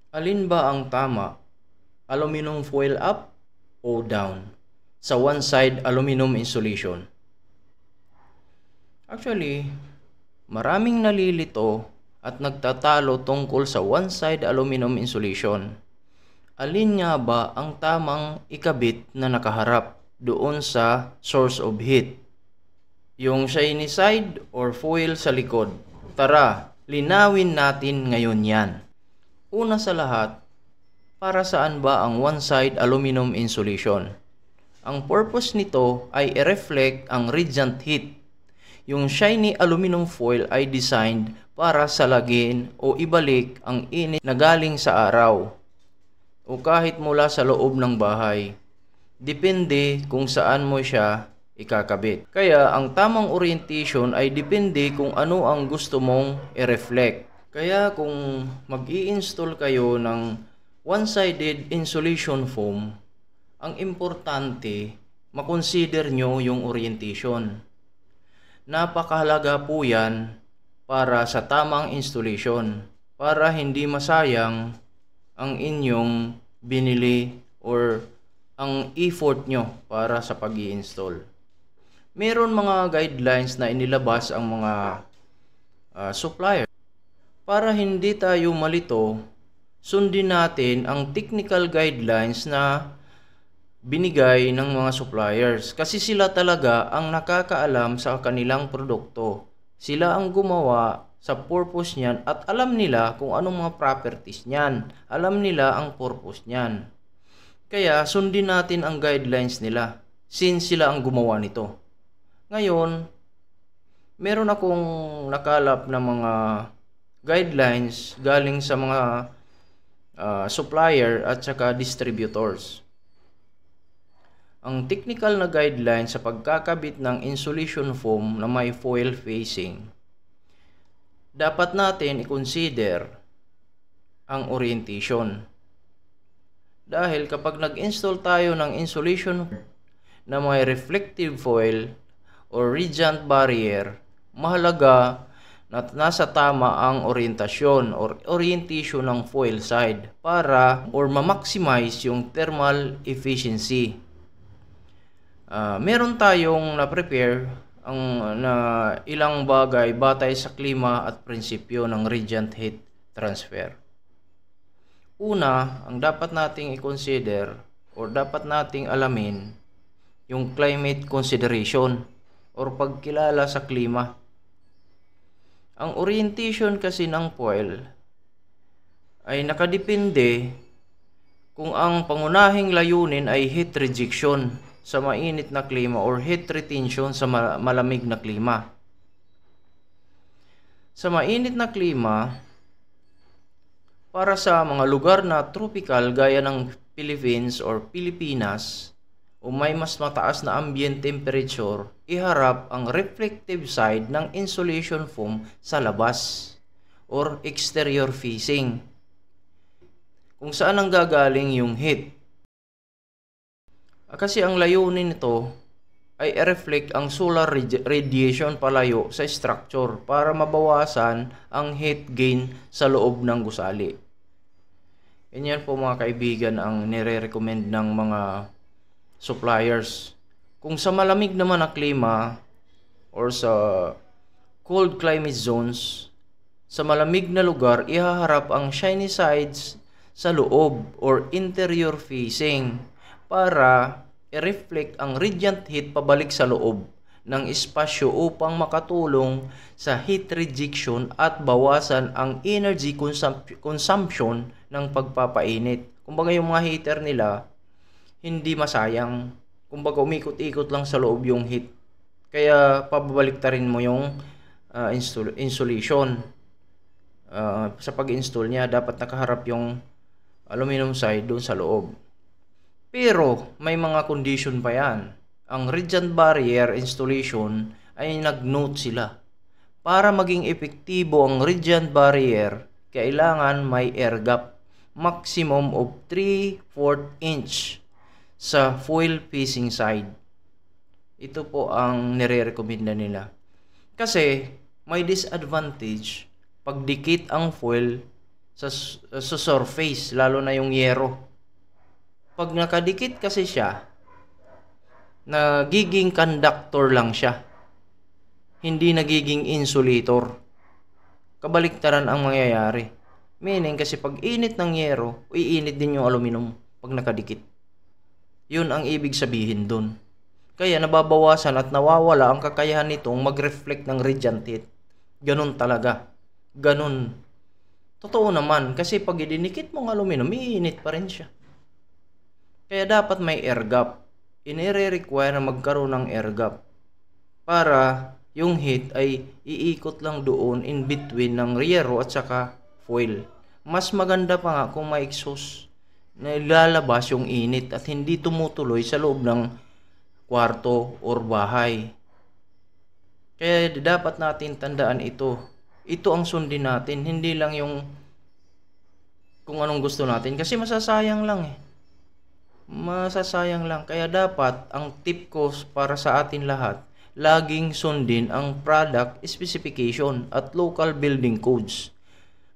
Alin ba ang tama? Aluminum foil up o down sa one-side aluminum insulation? Actually, maraming nalilito at nagtatalo tungkol sa one-side aluminum insulation. Alin nga ba ang tamang ikabit na nakaharap doon sa source of heat? Yung shiny side or foil sa likod? Tara, linawin natin ngayon yan. Una sa lahat, para saan ba ang one-side aluminum insulation? Ang purpose nito ay i-reflect ang radiant heat. Yung shiny aluminum foil ay designed para salagin o ibalik ang init na galing sa araw o kahit mula sa loob ng bahay. Depende kung saan mo siya ikakabit. Kaya ang tamang orientation ay depende kung ano ang gusto mong i-reflect. Kaya kung mag-i-install kayo ng one-sided insulation foam, ang importante, makonsider nyo yung orientation. Napakahalaga po yan para sa tamang installation, para hindi masayang ang inyong binili or ang effort nyo para sa pag-i-install. Meron mga guidelines na inilabas ang mga supplier. Para hindi tayo malito, sundin natin ang technical guidelines na binigay ng mga suppliers. Kasi sila talaga ang nakakaalam sa kanilang produkto. Sila ang gumawa sa purpose niyan at alam nila kung anong mga properties niyan. Alam nila ang purpose niyan. Kaya sundin natin ang guidelines nila since sila ang gumawa nito. Ngayon, meron akong nakalap na mga guidelines galing sa mga supplier at saka distributors. Ang technical na guideline sa pagkakabit ng insulation foam na may foil facing, dapat natin i-consider ang orientation. Dahil kapag nag-install tayo ng insulation na may reflective foil or radiant barrier, mahalaga na nasa tama ang orientasyon or orientation ng foil side para or ma-maximize yung thermal efficiency. Meron tayong na-prepare na ilang bagay batay sa klima at prinsipyo ng radiant heat transfer. Una, ang dapat nating i-consider or dapat nating alamin yung climate consideration or pagkilala sa klima. Ang orientation kasi ng foil ay nakadepende kung ang pangunahing layunin ay heat rejection sa mainit na klima or heat retention sa malamig na klima. Sa mainit na klima, para sa mga lugar na tropical gaya ng Philippines or Pilipinas o may mas mataas na ambient temperature, iharap ang reflective side ng insulation foam sa labas or exterior facing, kung saan ang gagaling yung heat. Kasi ang layunin nito ay i-reflect ang solar radiation palayo sa structure para mabawasan ang heat gain sa loob ng gusali. Ganyan po mga kaibigan ang nire-recommend ng mga suppliers. Kung sa malamig naman na klima or sa cold climate zones, sa malamig na lugar, ihaharap ang shiny sides sa loob or interior facing para i-reflect ang radiant heat pabalik sa loob ng espasyo upang makatulong sa heat rejection at bawasan ang energy consumption ng pagpapainit. Kumbaga yung mga heater nila, hindi masayang. Kumbaga umikot-ikot lang sa loob yung heat. Kaya pababaliktarin mo yung insulation. Sa pag-install niya, dapat nakaharap yung aluminum side doon sa loob. Pero may mga condition pa yan. Ang radiant barrier installation ay nag-note sila. Para maging epektibo ang radiant barrier, kailangan may air gap. Maximum of 3/4 inch sa foil facing side. Ito po ang nire-recommenda nila. Kasi may disadvantage pag dikit ang foil sa surface, lalo na yung yero. Pag nakadikit kasi siya, nagiging conductor lang siya, hindi nagiging insulator. Kabaliktaran ang mangyayari. Meaning kasi pag init ng yero, iinit din yung aluminum pag nakadikit. Yun ang ibig sabihin dun. Kaya nababawasan at nawawala ang kakayahan nitong mag-reflect ng radiant heat. Ganun talaga. Ganun. Totoo naman, kasi pag idinikit mong aluminum, iinit pa rin siya. Kaya dapat may air gap. Inire-require na magkaroon ng air gap para yung heat ay iikot lang doon in between ng yero at saka foil. Mas maganda pa nga kung may exhaust na ilalabas yung init at hindi tumutuloy sa loob ng kwarto or bahay. Kaya dapat natin tandaan ito. Ito ang sundin natin, hindi lang yung kung anong gusto natin, kasi masasayang lang eh. Masasayang lang. Kaya dapat ang tip ko para sa atin lahat, laging sundin ang product specification at local building codes.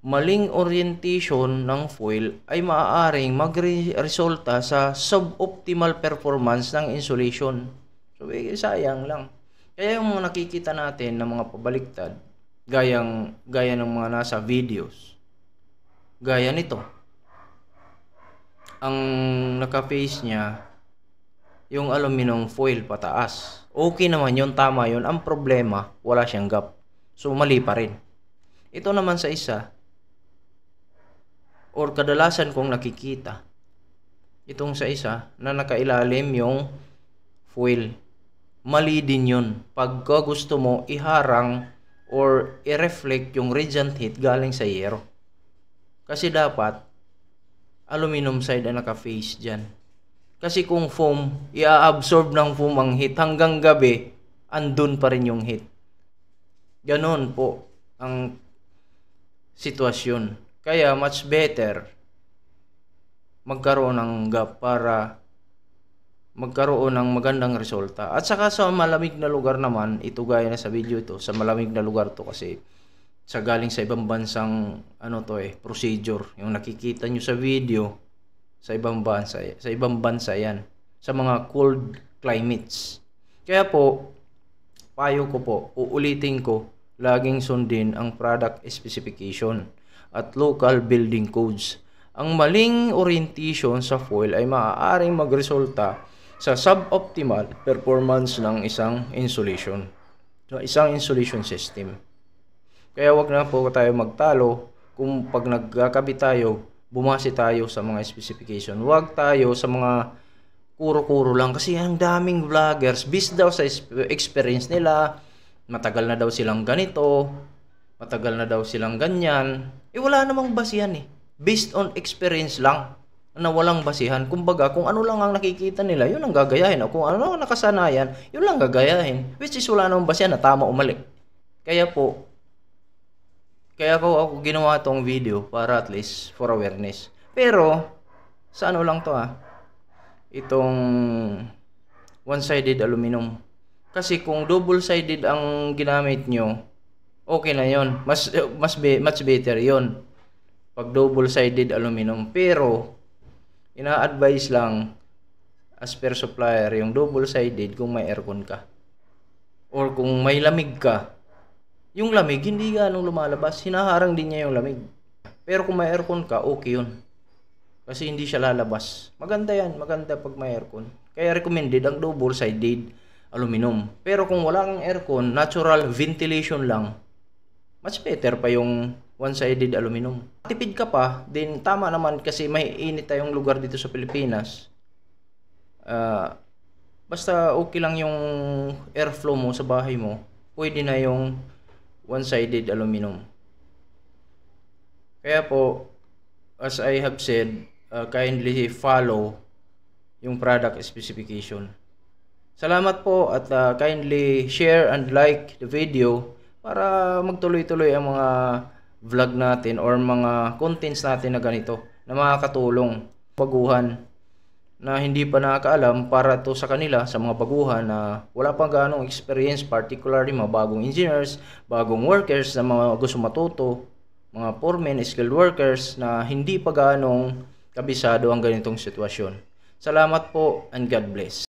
Maling orientation ng foil ay maaaring magresulta sa suboptimal performance ng insulation. So, sayang lang. Kaya yung mga nakikita natin ng mga pabaliktad, gaya ng mga nasa videos, gaya nito, ang naka-face niya, yung aluminum foil pataas. Okay naman yun, tama yun. Ang problema, wala siyang gap. So, mali pa rin. Ito naman sa isa, or kadalasan kong nakikita, itong sa isa, na nakailalim yung foil. Mali din yun. Pagka gusto mo iharang or i-reflect yung radiant heat galing sa yero. Kasi dapat, aluminum side ang naka-face dyan. Kasi kung foam, i-absorb ng foam ang heat hanggang gabi, andun pa rin yung heat. Ganon po ang sitwasyon. Kaya much better magkaroon ng gap para magkaroon ng magandang resulta. At saka sa malamig na lugar naman, ito gaya na sa video ito, sa malamig na lugar to kasi sa galing sa ibang bansang procedure. Yung nakikita nyo sa video, sa ibang bansa yan, sa mga cold climates. Kaya po, payo ko po, uulitin ko, laging sundin ang product specification at local building codes. Ang maling orientation sa foil ay maaaring magresulta sa suboptimal performance ng isang insulation system. Kaya wag na po tayo magtalo kung pag nagkakabit tayo, bumase tayo sa mga specification. Wag tayo sa mga kuro-kuro lang kasi ang daming vloggers based daw sa experience nila, matagal na daw silang ganito, matagal na daw silang ganyan. Wala namang basihan eh. Based on experience lang na walang basihan. Kumbaga, kung ano lang ang nakikita nila, yun ang gagayahin. O kung ano ang nakasanayan, yun lang gagayahin. Which is wala namang basihan na tama o mali. Kaya ako ginawa tong video para at least for awareness. Pero, sa ano lang to itong one-sided aluminum. Kasi kung double-sided ang ginamit nyo, okay na yon. Much better yon. Pag double-sided aluminum. Pero, ina-advise lang as per supplier yung double-sided kung may aircon ka. Or kung may lamig ka. Yung lamig, hindi ganong lumalabas. Hinaharang din niya yung lamig. Pero kung may aircon ka, okay yun. Kasi hindi siya lalabas. Maganda yan. Maganda pag may aircon. Kaya recommended ang double-sided aluminum. Pero kung wala kang aircon, natural ventilation lang, much better pa yung one-sided aluminum. Tipid ka pa, din tama naman kasi may init tayong lugar dito sa Pilipinas. Basta okay lang yung airflow mo sa bahay mo, pwede na yung one-sided aluminum. Kaya po, as I have said, kindly follow yung product specification. Salamat po at kindly share and like the video para magtuloy-tuloy ang mga vlog natin or mga contents natin na ganito na makakatulong baguhan na hindi pa nakakaalam para to sa kanila, sa mga baguhan na wala pang ganong experience, particularly mga bagong engineers, bagong workers na mga gusto matuto. mga foremen, skilled workers na hindi pa gaanong kabisado ang ganitong sitwasyon. Salamat po and God bless.